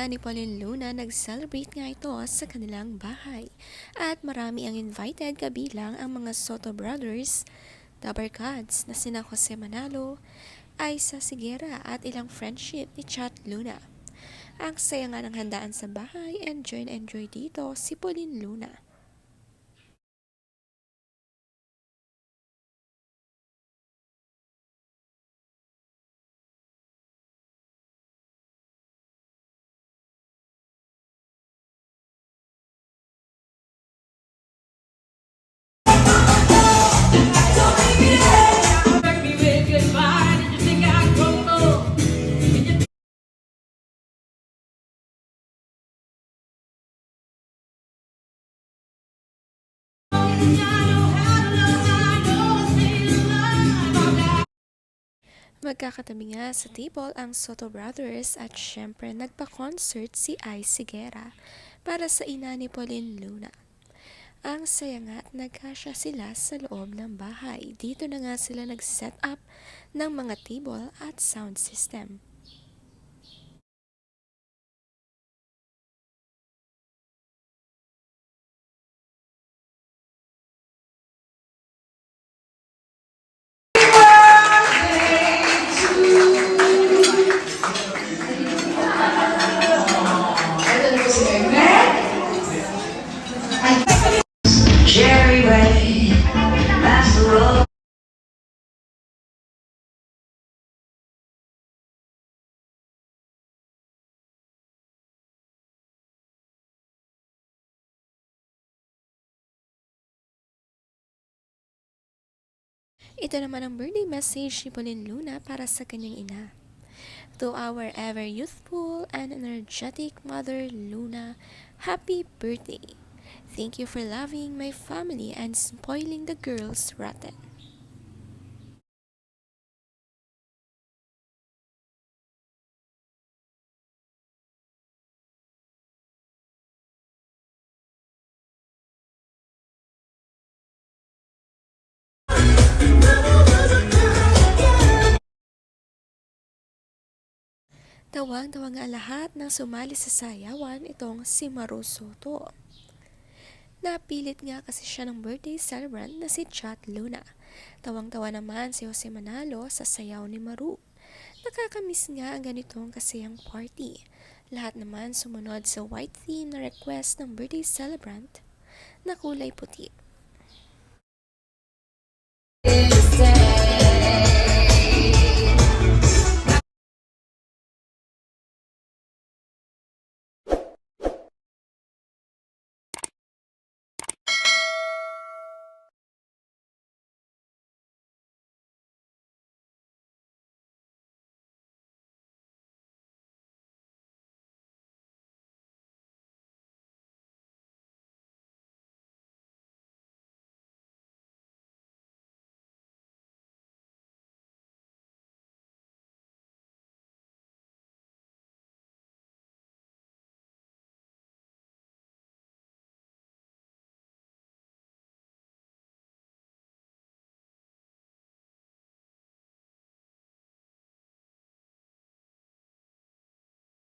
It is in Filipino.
ina ni Pauline Luna, nag-celebrate nga ito sa kanilang bahay. At marami ang invited, kabilang ang mga Soto brothers, the Barkads na sina Jose Manalo, Aiza Sigera at ilang friendship ni Chat Luna. Ang saya nga ng handaan sa bahay, enjoy na enjoy dito si Pauline Luna. Magkakatabi nga sa table ang Soto brothers at syempre nagpa-concert si Aiza Sigera para sa ina ni Pauline Luna. Ang saya nga at nagkasya sila sa loob ng bahay. Dito na nga sila nag-set up ng mga table at sound system. Cherry Ray, that's the road. Ito naman ang birthday message ni Pauline Luna para sa kanyang ina. To our ever youthful and energetic mother Luna, happy birthday! Thank you for loving my family and spoiling the girls rotten. Tawang-tawa nga lahat ng sumali sa sayawan itong si Maru Soto. Napilit nga kasi siya ng birthday celebrant na si Chat Luna. Tawang-tawa naman si Jose Manalo sa sayaw ni Maru. Nakakamiss nga ang ganitong kasayang party. Lahat naman sumunod sa white theme na request ng birthday celebrant na kulay puti.